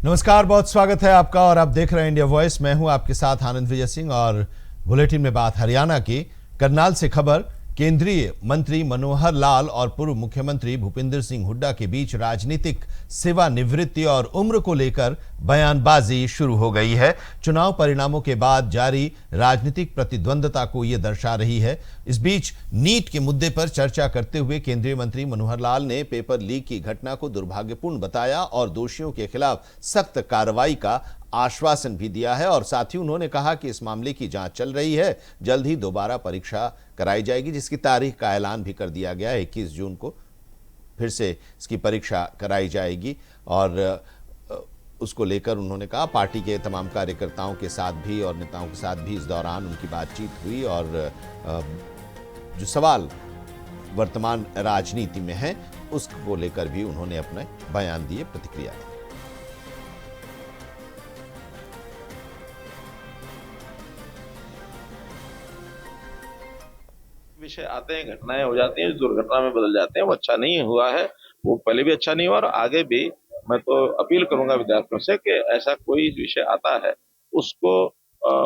नमस्कार, बहुत स्वागत है आपका और आप देख रहे हैं इंडिया वॉइस। मैं हूं आपके साथ आनंद विजय सिंह और बुलेटिन में बात हरियाणा की। करनाल से खबर, केंद्रीय मंत्री मनोहर लाल और पूर्व मुख्यमंत्री भूपिंदर सिंह हुड्डा के बीच राजनीतिक सेवानिवृत्ति और उम्र को लेकर बयानबाजी शुरू हो गई है। चुनाव परिणामों के बाद जारी राजनीतिक प्रतिद्वंदता को यह दर्शा रही है। इस बीच नीट के मुद्दे पर चर्चा करते हुए केंद्रीय मंत्री मनोहर लाल ने पेपर लीक की घटना को दुर्भाग्यपूर्ण बताया और दोषियों के खिलाफ सख्त कार्रवाई का आश्वासन भी दिया है। और साथ ही उन्होंने कहा कि इस मामले की जांच चल रही है, जल्द ही दोबारा परीक्षा कराई जाएगी, जिसकी तारीख का ऐलान भी कर दिया गया है। 21 जून को फिर से इसकी परीक्षा कराई जाएगी और उसको लेकर उन्होंने कहा पार्टी के तमाम कार्यकर्ताओं के साथ भी और नेताओं के साथ भी इस दौरान उनकी बातचीत हुई और जो सवाल वर्तमान राजनीति में है उसको लेकर भी उन्होंने अपने बयान दिए, प्रतिक्रिया दी। विषय आते हैं, घटनाएं हो जाती हैं, दुर्घटना में बदल जाते हैं। वो अच्छा नहीं हुआ है, वो पहले भी अच्छा नहीं हुआ और आगे भी। मैं तो अपील करूंगा विद्यार्थियों से कि ऐसा कोई विषय आता है उसको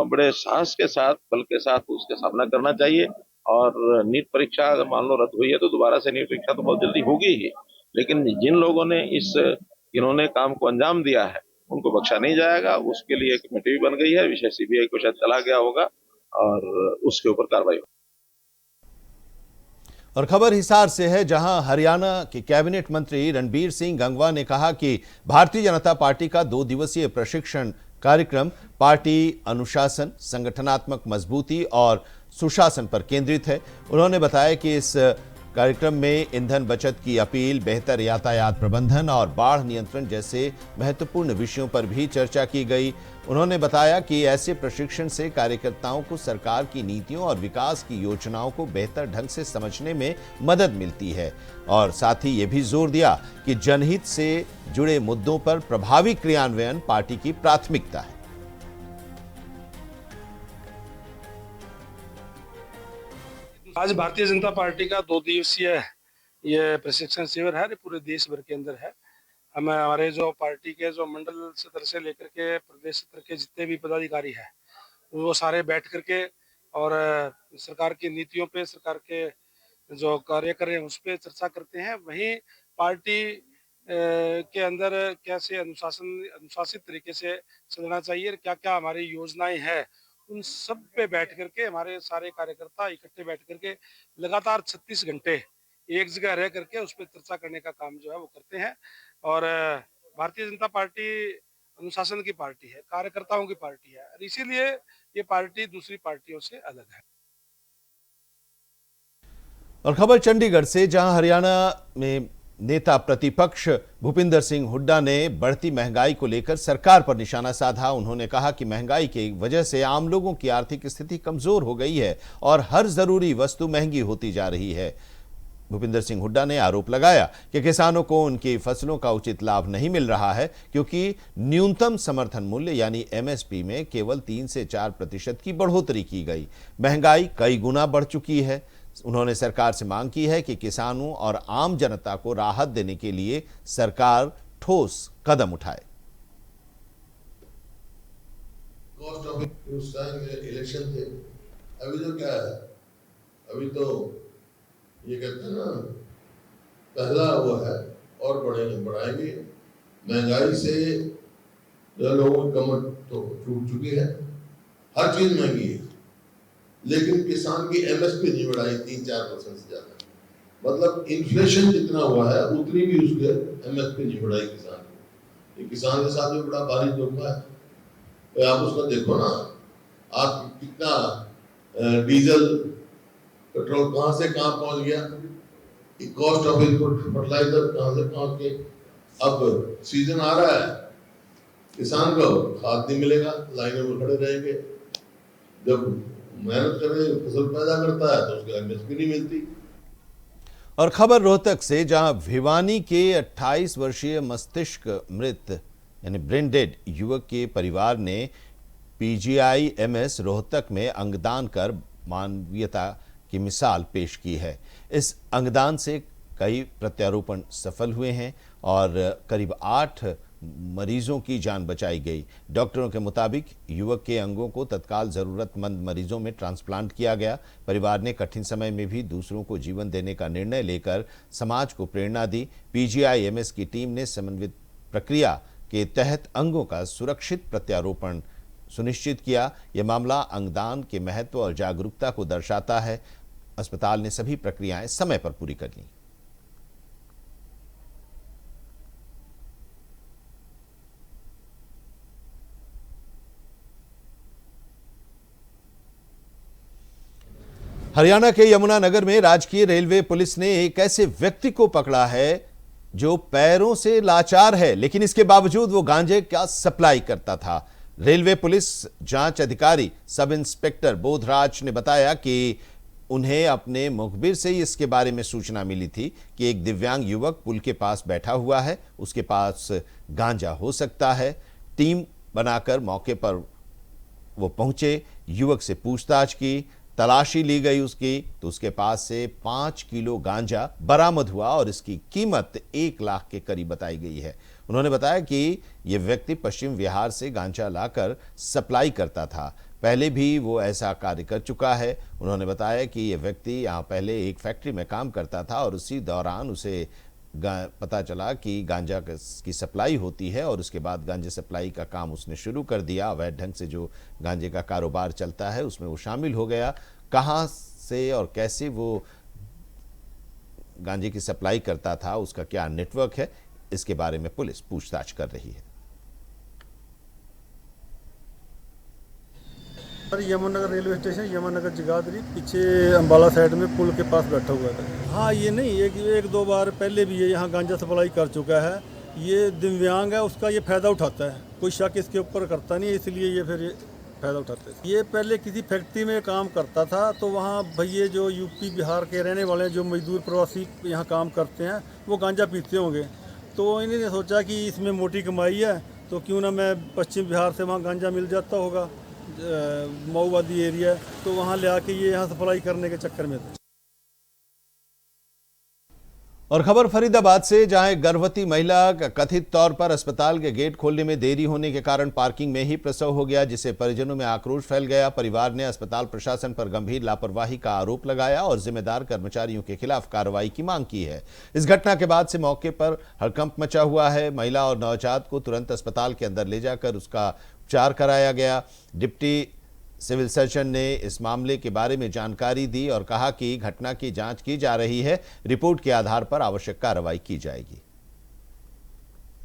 बड़े साहस के साथ, बल के साथ उसके सामना करना चाहिए। और नीट परीक्षा अगर मान लो रद्द हुई है तो दोबारा से नीट परीक्षा तो बहुत जल्दी होगी ही, लेकिन जिन लोगों ने इन्होंने काम को अंजाम दिया है उनको बख्शा नहीं जाएगा। उसके लिए एक कमेटी भी बन गई है, विषय सीबीआई को शायद चला गया होगा और उसके ऊपर कार्रवाई होगी। और खबर हिसार से है, जहां हरियाणा के कैबिनेट मंत्री रणबीर सिंह गंगवा ने कहा कि भारतीय जनता पार्टी का 2 दिवसीय प्रशिक्षण कार्यक्रम पार्टी अनुशासन, संगठनात्मक मजबूती और सुशासन पर केंद्रित है। उन्होंने बताया कि इस कार्यक्रम में ईंधन बचत की अपील, बेहतर यातायात प्रबंधन और बाढ़ नियंत्रण जैसे महत्वपूर्ण विषयों पर भी चर्चा की गई। उन्होंने बताया कि ऐसे प्रशिक्षण से कार्यकर्ताओं को सरकार की नीतियों और विकास की योजनाओं को बेहतर ढंग से समझने में मदद मिलती है और साथ ही ये भी जोर दिया कि जनहित से जुड़े मुद्दों पर प्रभावी क्रियान्वयन पार्टी की प्राथमिकता है। आज भारतीय जनता पार्टी का 2 दिवसीय ये प्रशिक्षण शिविर है, पूरे देश भर के अंदर है। हमारे जो पार्टी के जो मंडल स्तर से लेकर के प्रदेश स्तर के जितने भी पदाधिकारी हैं वो सारे बैठ करके और सरकार की नीतियों पे, सरकार के जो कार्य कर रहे हैं उस पर चर्चा करते हैं। वहीं पार्टी के अंदर कैसे अनुशासित तरीके से चलना चाहिए, क्या क्या हमारी योजनाएं हैं, उन सब पे बैठ करके हमारे सारे कार्यकर्ता इकट्ठे बैठ करके लगातार 36 घंटे एक जगह रह करके उस पर चर्चा करने का काम जो है वो करते हैं। और भारतीय जनता पार्टी अनुशासन की पार्टी है, कार्यकर्ताओं की पार्टी है, इसीलिए ये पार्टी दूसरी पार्टियों से अलग है। और खबर चंडीगढ़ से, जहां हरियाणा में नेता प्रतिपक्ष भूपिंदर सिंह हुड्डा ने बढ़ती महंगाई को लेकर सरकार पर निशाना साधा। उन्होंने कहा कि महंगाई की वजह से आम लोगों की आर्थिक स्थिति कमजोर हो गई है और हर जरूरी वस्तु महंगी होती जा रही है। भूपिंदर सिंह हुड्डा ने आरोप लगाया कि किसानों को उनकी फसलों का उचित लाभ नहीं मिल रहा है, क्योंकि न्यूनतम समर्थन मूल्य यानी एमएसपी में केवल 3 से 4% की बढ़ोतरी की गई। महंगाई कई गुना बढ़ चुकी है। उन्होंने सरकार से मांग की है कि किसानों और आम जनता को राहत देने के लिए सरकार ठोस कदम उठाए। कॉस्ट ऑफ उस टाइम इलेक्शन थे, अभी तो क्या है, अभी तो ये कहते हैं ना पहला हुआ है और बढ़ाएंगे। महंगाई से जो लोगों की कमर तो टूट चुकी है, हर चीज महंगी है, लेकिन किसान की एमएसपी नहीं बढ़ाई 3-4% से ज्यादा। मतलब इन्फ्लेशन जितना हुआ है उतनी भी उसके एमएसपी नहीं बढ़ाई किसान की। ये किसान के साथ भी बड़ा भारी धोखा है। तो आप उसका देखो ना, आप कितना डीजल पेट्रोल कहां से कहां पहुंच गया, कॉस्ट ऑफ इनपुट फर्टिलाइजर कहां से पहुंच के। अब सीजन आ रहा है, किसान को खाद नहीं मिलेगा, लाइनों में खड़े रहेंगे। जब मेहनत करे फसल पैदा करता है तो उसको एमएसपी नहीं मिलती। और खबर रोहतक से, जहां भिवानी के 28 वर्षीय मस्तिष्क मृत यानी ब्रेन डेड युवक के परिवार ने पीजीआईएमएस रोहतक में अंगदान कर मानवीयता की मिसाल पेश की है। इस अंगदान से कई प्रत्यारोपण सफल हुए हैं और करीब 8 मरीजों की जान बचाई गई। डॉक्टरों के मुताबिक युवक के अंगों को तत्काल जरूरतमंद मरीजों में ट्रांसप्लांट किया गया। परिवार ने कठिन समय में भी दूसरों को जीवन देने का निर्णय लेकर समाज को प्रेरणा दी। पीजीआईएमएस की टीम ने समन्वित प्रक्रिया के तहत अंगों का सुरक्षित प्रत्यारोपण सुनिश्चित किया। यह मामला अंगदान के महत्व और जागरूकता को दर्शाता है। अस्पताल ने सभी प्रक्रियाएं समय पर पूरी कर ली। हरियाणा के यमुनानगर में राजकीय रेलवे पुलिस ने एक ऐसे व्यक्ति को पकड़ा है जो पैरों से लाचार है, लेकिन इसके बावजूद वो गांजे का सप्लाई करता था। रेलवे पुलिस जांच अधिकारी सब इंस्पेक्टर बोधराज ने बताया कि उन्हें अपने मुखबिर से ही इसके बारे में सूचना मिली थी कि एक दिव्यांग युवक पुल के पास बैठा हुआ है, उसके पास गांजा हो सकता है। टीम बनाकर मौके पर वो पहुंचे, युवक से पूछताछ की, तलाशी ली गई उसकी, तो उसके पास से 5 किलो गांजा बरामद हुआ और इसकी कीमत 1 लाख के करीब बताई गई है। उन्होंने बताया कि यह व्यक्ति पश्चिम बिहार से गांजा लाकर सप्लाई करता था। पहले भी वो ऐसा कार्य कर चुका है। उन्होंने बताया कि यह व्यक्ति यहाँ पहले एक फैक्ट्री में काम करता था और उसी दौरान उसे पता चला कि गांजा की सप्लाई होती है और उसके बाद गांजे सप्लाई का काम उसने शुरू कर दिया। अवैध ढंग से जो गांजे का कारोबार चलता है उसमें वो शामिल हो गया। कहां से और कैसे वो गांजे की सप्लाई करता था, उसका क्या नेटवर्क है, इसके बारे में पुलिस पूछताछ कर रही है। यमुनानगर रेलवे स्टेशन, यमुनानगर जगाधरी, पीछे अंबाला साइड में पुल के पास बैठा हुआ था। हाँ, ये नहीं एक दो बार पहले भी ये यहाँ गांजा सप्लाई कर चुका है। ये दिव्यांग है, उसका ये फ़ायदा उठाता है। कोई शक इसके ऊपर करता नहीं, इसलिए ये फिर फ़ायदा उठाते हैं। ये पहले किसी फैक्ट्री में काम करता था, तो वहाँ भैया जो यूपी बिहार के रहने वाले जो मजदूर प्रवासी यहाँ काम करते हैं, वो गांजा पीते होंगे। तो इन्होंने सोचा कि इसमें मोटी कमाई है, तो क्यों ना मैं पश्चिम बिहार से वहाँ गांजा मिल जाता होगा, माओवादी एरिया, तो वहाँ ले आके ये यहाँ सप्लाई करने के चक्कर में थे। और खबर फरीदाबाद से, जहां एक गर्भवती महिला का कथित तौर पर अस्पताल के गेट खोलने में देरी होने के कारण पार्किंग में ही प्रसव हो गया, जिससे परिजनों में आक्रोश फैल गया। परिवार ने अस्पताल प्रशासन पर गंभीर लापरवाही का आरोप लगाया और जिम्मेदार कर्मचारियों के खिलाफ कार्रवाई की मांग की है। इस घटना के बाद से मौके पर हड़कंप मचा हुआ है। महिला और नवजात को तुरंत अस्पताल के अंदर ले जाकर उसका उपचार कराया गया। डिप्टी सिविल सर्जन ने इस मामले के बारे में जानकारी दी और कहा कि घटना की जांच की जा रही है, रिपोर्ट के आधार पर आवश्यक कार्रवाई की जाएगी।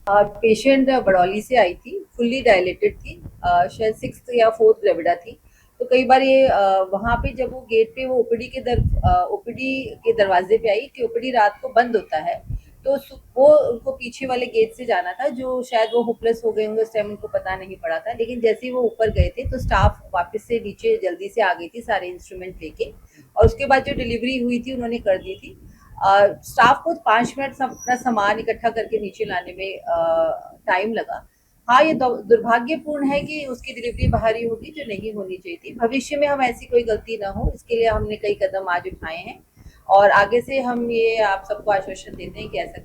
पेशेंट बड़ौली से आई थी, फुल्ली डायलेटेड थी, शायद 6th या 4th ग्रेविडा थी। तो कई बार ये वहां पे जब वो गेट पे वो ओपीडी के दरवाजे पे आई कि ओपीडी रात को बंद होता है, तो वो उनको पीछे वाले गेट से जाना था, जो शायद वो होपलेस हो गए होंगे, उस टाइम उनको पता नहीं पड़ा था। लेकिन जैसे ही वो ऊपर गए थे तो स्टाफ वापस से नीचे जल्दी से आ गई थी सारे इंस्ट्रूमेंट लेके, और उसके बाद जो डिलीवरी हुई थी उन्होंने कर दी थी। स्टाफ को 5 मिनट अपना सामान इकट्ठा करके नीचे लाने में टाइम लगा। हाँ, ये दुर्भाग्यपूर्ण है कि उसकी डिलीवरी बाहर ही होगी, जो नहीं होनी चाहिए थी। भविष्य में हम ऐसी कोई गलती ना हो, इसके लिए हमने कई कदम आज उठाए हैं और आगे से हम ये आप सबको आश्वासन देते हैं कि ऐसा